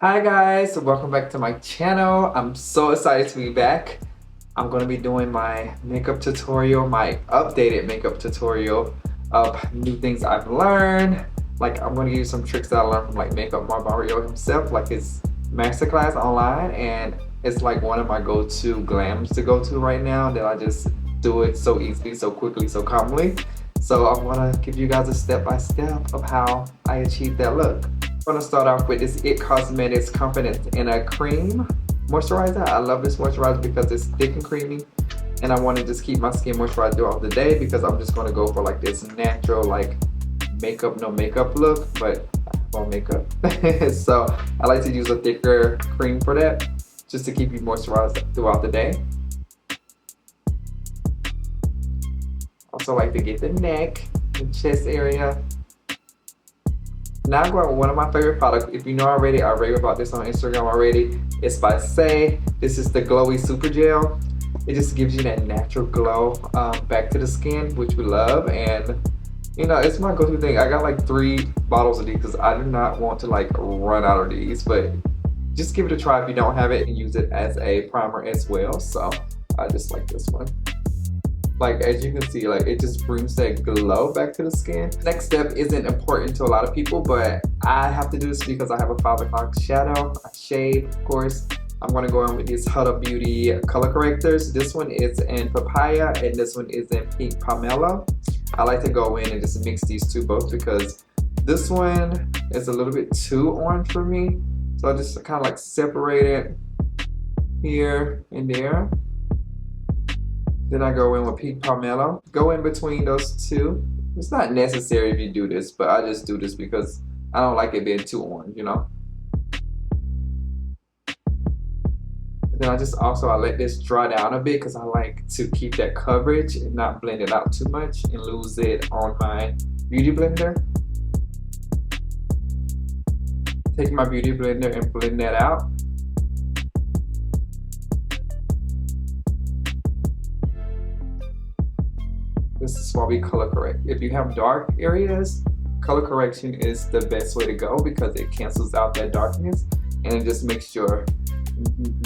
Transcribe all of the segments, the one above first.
Hi guys, welcome back to my channel. I'm so excited to be back. I'm going to be doing my makeup tutorial, my updated makeup tutorial of new things I've learned. Like I'm going to give you some tricks that I learned from like Makeup Mario himself, like his masterclass online, and it's like one of my go-to glams to go to right now that I just do it so easily, so quickly, so calmly. So I'm going to give you guys a step-by-step of how I achieved that look. I'm going to start off with this IT Cosmetics Confidence in a Cream moisturizer. I love this moisturizer because it's thick and creamy, and I want to just keep my skin moisturized throughout the day because I'm just going to go for like this natural like makeup no makeup look, but I have on makeup. So I like to use a thicker cream for that, just to keep you moisturized throughout the day. Also like to get the neck and chest area. Now I'm going with one of my favorite products. If you know already, I rave about this on Instagram already. It's by SAYYYYY. This is the Glowy Super Gel. It just gives you that natural glow back to the skin, which we love. And you know, it's my go-to thing. I got like 3 bottles of these because I do not want to like run out of these. But just give it a try if you don't have it, and use it as a primer as well. So I just like this one. Like as you can see, like it just brings that glow back to the skin. Next step isn't important to a lot of people, but I have to do this because I have a 5 o'clock shadow. I shave, of course. I'm gonna go in with these Huda Beauty color correctors. This one is in papaya and this one is in pink pomelo. I like to go in and just mix these two both because this one is a little bit too orange for me. So I just kind of like separate it here and there. Then I go in with pink pomelo. Go in between those two. It's not necessary if you do this, but I just do this because I don't like it being too orange, you know. Then I let this dry down a bit because I like to keep that coverage and not blend it out too much and lose it on my beauty blender. Take my beauty blender and blend that out. This is why we color correct. If you have dark areas, color correction is the best way to go because it cancels out that darkness and it just makes your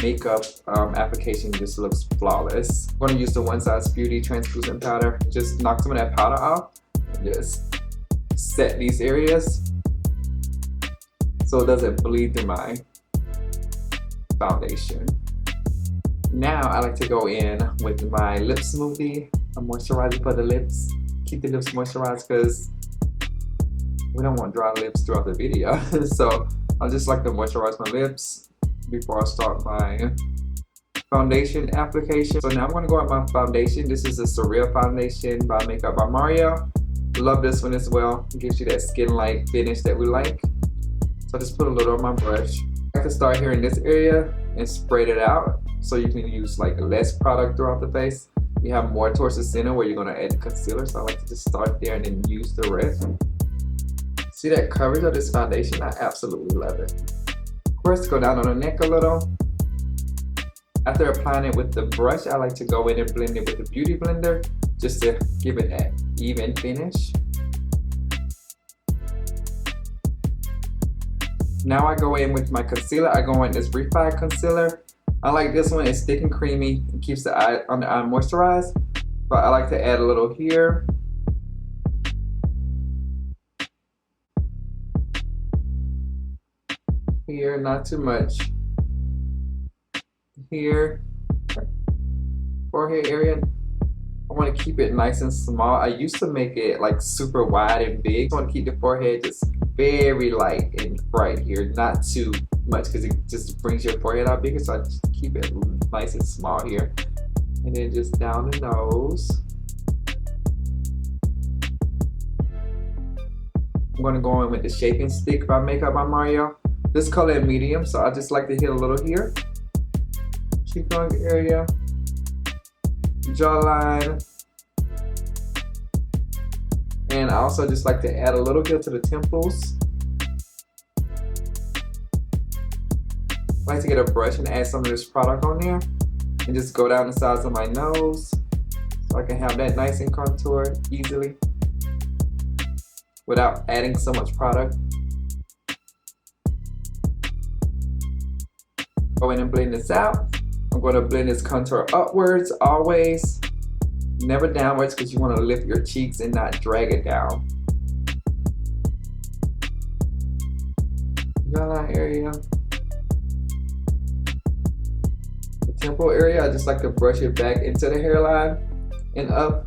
makeup application just looks flawless. I'm going to use the One Size Beauty translucent powder. Just knock some of that powder off and just set these areas so it doesn't bleed through my foundation. Now I like to go in with my lip smoothie, a moisturizer for the lips. Keep the lips moisturized because we don't want dry lips throughout the video. So I just like to moisturize my lips before I start my foundation application. So now I'm going to go with my foundation. This is a Surreal foundation by Makeup by Mario. Love this one as well. It gives you that skin-like finish that we like. So I just put a little on my brush. I can start here in this area and spread it out so you can use like less product throughout the face. You have more towards the center where you're going to add the concealer, so I like to just start there and then use the rest. See that coverage of this foundation? I absolutely love it. Of course, go down on the neck a little. After applying it with the brush, I like to go in and blend it with the beauty blender just to give it an even finish. Now I go in with my concealer. I go in this Refi concealer. I like this one. It's thick and creamy. It keeps the eye on the eye moisturized. But I like to add a little here. Here, not too much. Here. Forehead area. I want to keep it nice and small. I used to make it like super wide and big. I want to keep the forehead just very light and bright here, not too much because it just brings your forehead out bigger. So I just keep it nice and small here, and then just down the nose. I'm going to go in with the shaping stick by Makeup by Mario. This color is medium, so I just like to hit a little here, cheekbone area, jawline, and I also just like to add a little here to the temples. I like to get a brush and add some of this product on there and just go down the sides of my nose so I can have that nice and contoured easily without adding so much product. Go in and blend this out. I'm going to blend this contour upwards always, never downwards, because you want to lift your cheeks and not drag it down. Jawline area. The temple area, I just like to brush it back into the hairline and up.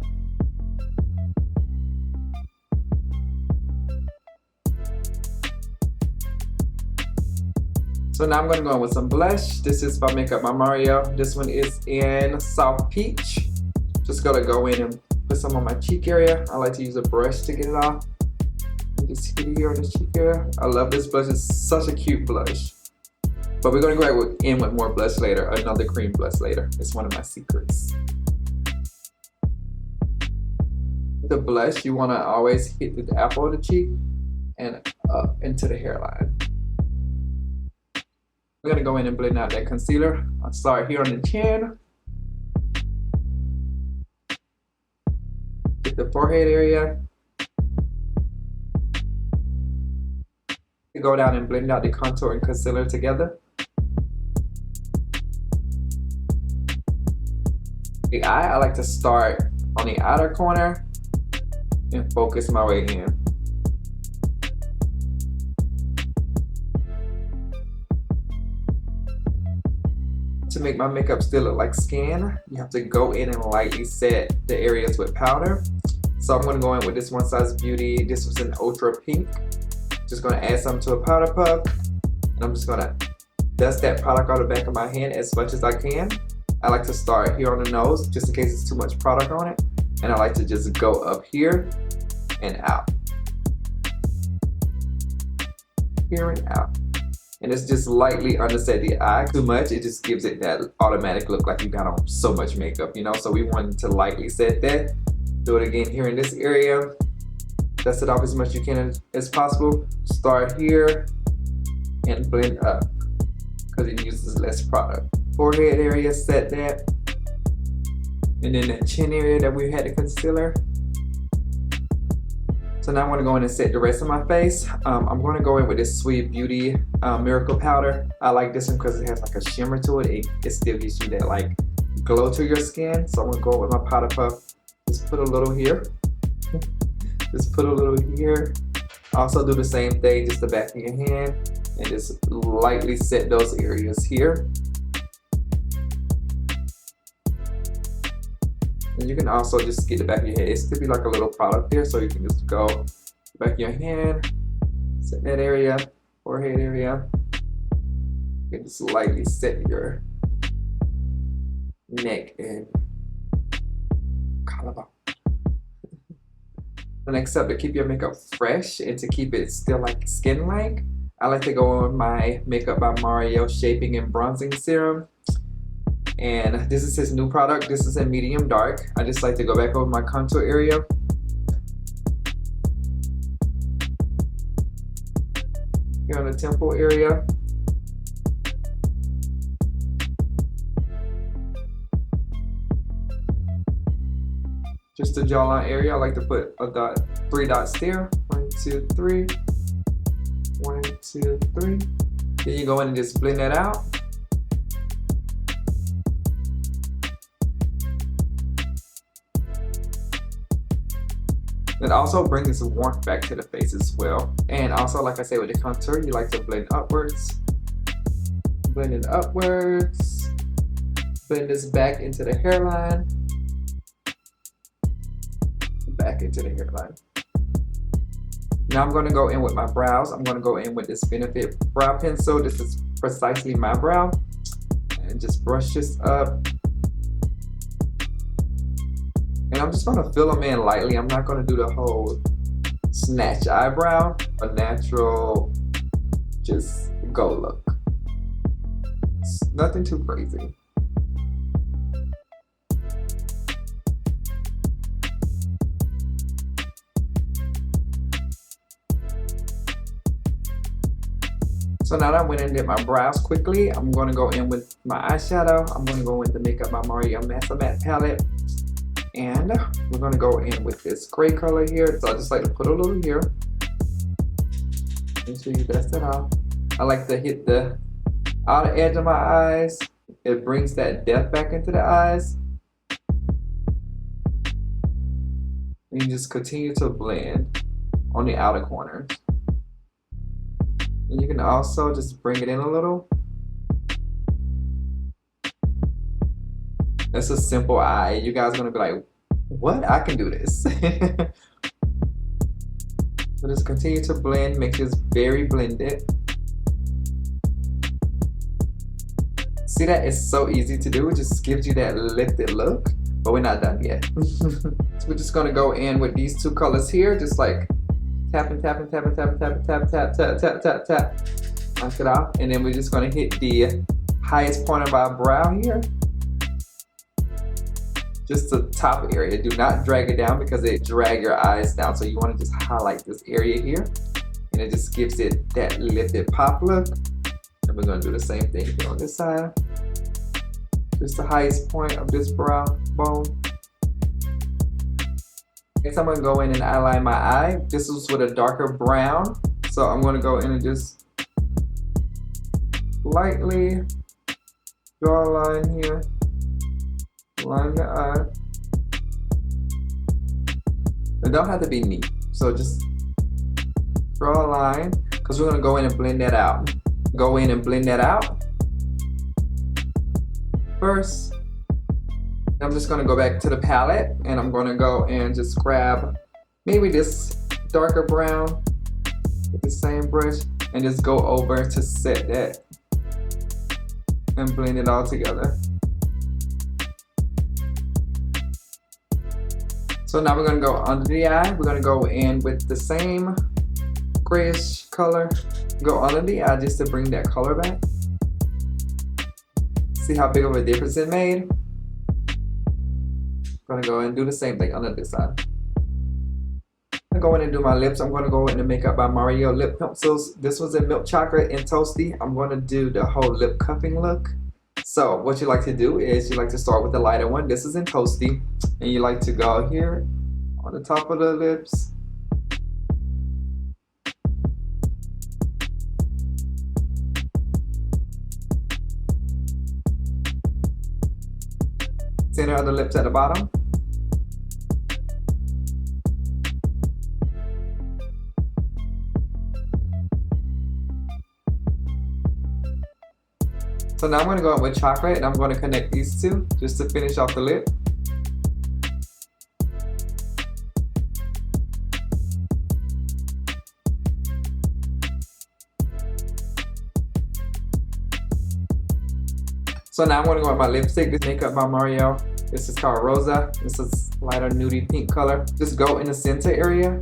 So now I'm going to go in with some blush. This is by Makeup by Mario. This one is in Soft Peach. Just going to go in and put some on my cheek area. I like to use a brush to get it off. You can see it here on the cheek area. I love this blush. It's such a cute blush. But we're going to go in with more blush later. Another cream blush later. It's one of my secrets. The blush, you want to always hit the apple of the cheek and up into the hairline. We're going to go in and blend out that concealer. I'll start here on the chin. Get the forehead area. Go down and blend out the contour and concealer together. The eye, I like to start on the outer corner and focus my way in. To make my makeup still look like skin, you have to go in and lightly set the areas with powder. So I'm going to go in with this One Size Beauty. This was an ultra pink. Just going to add some to a powder puff. And I'm just going to dust that product on the back of my hand as much as I can. I like to start here on the nose just in case it's too much product on it. And I like to just go up here and out. Here and out. And it's just lightly underset the eye. Too much, it just gives it that automatic look like you got on so much makeup, you know? So we wanted to lightly set that. Do it again here in this area. Dust it off as much as you can as possible. Start here and blend up because it uses less product. Forehead area, set that. And then that chin area that we had the concealer. So now I'm going to go in and set the rest of my face. I'm going to go in with this Suede Beauty Miracle Powder. I like this one because it has like a shimmer to it. It still gives you that like glow to your skin. So I'm going to go with my powder puff. Just put a little here. Just put a little here. Also do the same thing, just the back of your hand. And just lightly set those areas here. And you can also just get the back of your head. It still be like a little product there, so you can just go back of your hand, set that area, forehead area. You can just lightly set your neck and collarbone. The next step, to keep your makeup fresh and to keep it still like skin-like, I like to go on my Makeup by Mario Shaping and Bronzing Serum. And this is his new product. This is in medium dark. I just like to go back over my contour area. Here on the temple area. Just the jawline area, I like to put a dot, 3 dots there. 1, 2, 3. 1, 2, 3. Then you go in and just blend that out. It also brings some warmth back to the face as well. And also, like I said, with the contour, you like to blend upwards. Blend it upwards. Blend this back into the hairline. Back into the hairline. Now I'm going to go in with my brows. I'm going to go in with this Benefit brow pencil. This is precisely my brow. And just brush this up. And I'm just going to fill them in lightly. I'm not going to do the whole snatch eyebrow. A natural, just go look. It's nothing too crazy. So now that I went in and did my brows quickly, I'm going to go in with my eyeshadow. I'm going to go with the Makeup by Mario Matte palette. And we're going to go in with this gray color here. So I just like to put a little here. Make sure you dust it off. I like to hit the outer edge of my eyes. It brings that depth back into the eyes. And you just continue to blend on the outer corners. And you can also just bring it in a little. That's a simple eye. You guys are gonna be like, what? I can do this. So just continue to blend, make this very blended. See that? It's so easy to do. It just gives you that lifted look, but we're not done yet. So we're just gonna go in with these two colors here, just like tapping, tapping, tapping, tapping, tapping, tap, tap, tap, tap, tap, tap. Knock it off. And then we're just gonna hit the highest point of our brow here. Just the top area. Do not drag it down because it drag your eyes down. So you want to just highlight this area here, and it just gives it that lifted pop look. And we're going to do the same thing here on this side. Just the highest point of this brow bone. Next, I'm going to go in and outline my eye. This is with a darker brown, so I'm going to go in and just lightly draw a line here. Line the eye. It don't have to be neat, so just draw a line because we're going to go in and blend that out. Go in and blend that out first. I'm just going to go back to the palette and I'm going to go and just grab maybe this darker brown with the same brush and just go over to set that and blend it all together. So now we're going to go under the eye. We're going to go in with the same grayish color. Go under the eye just to bring that color back. See how big of a difference it made? I'm going to go and do the same thing under this side. I'm going to go in and do my lips. I'm going to go in and make up by Mario lip pencils. This was in Milk Chocolate and Toasty. I'm going to do the whole lip cupping look. So what you like to do is you like to start with the lighter one. This is in Toasty. And you like to go here on the top of the lips. Center of the lips at the bottom. So now I'm going to go in with chocolate and I'm going to connect these two just to finish off the lip. So now I'm going to go with my lipstick. This makeup by Mario. This is called Rosa. This is lighter nudie pink color. Just go in the center area.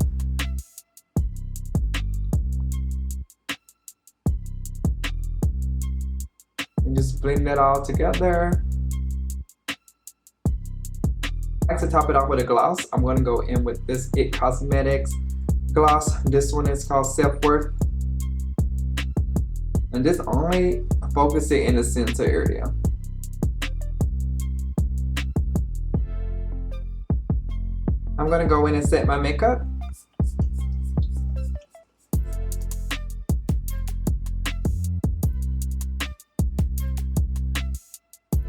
And just blend that all together. I like to top it off with a gloss. I'm going to go in with this IT Cosmetics gloss. This one is called Self-Worth. And just only focus it in the center area. I'm going to go in and set my makeup.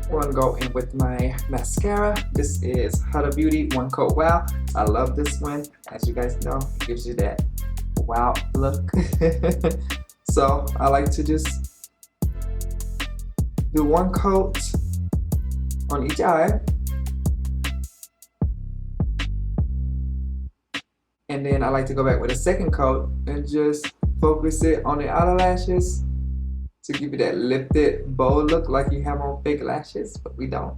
I'm going to go in with my mascara. This is Huda Beauty One Coat Wow. I love this one. As you guys know, it gives you that wow look. So I like to just do one coat on each eye. And then I like to go back with a second coat and just focus it on the outer lashes to give you that lifted, bold look like you have on fake lashes, but we don't.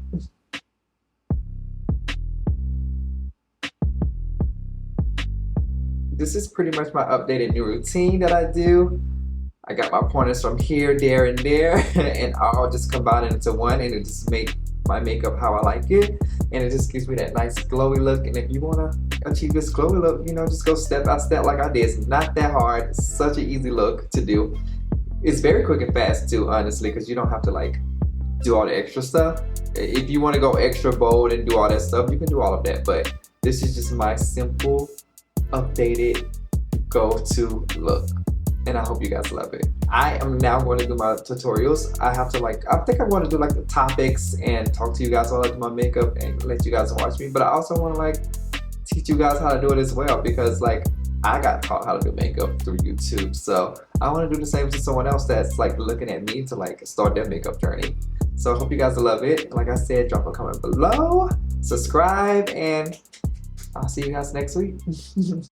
This is pretty much my updated new routine that I do. I got my pointers from here, there, and there, and I'll just combine it into one, and it just make my makeup how I like it, and it just gives me that nice glowy look. And if you want to achieve this glowy look, you know, just go step by step like I did. It's not that hard. It's such an easy look to do. It's very quick and fast too, honestly, because you don't have to like do all the extra stuff. If you want to go extra bold and do all that stuff, you can do all of that, but this is just my simple, updated, go-to look. and I hope you guys love it. I am now going to do my tutorials. I have to like, I think I'm going to do like the topics and talk to you guys while I do my makeup and let you guys watch me. But I also want to like teach you guys how to do it as well, because like I got taught how to do makeup through YouTube. So I want to do the same to someone else that's like looking at me to like start their makeup journey. So I hope you guys love it. Like I said, drop a comment below, subscribe, and I'll see you guys next week.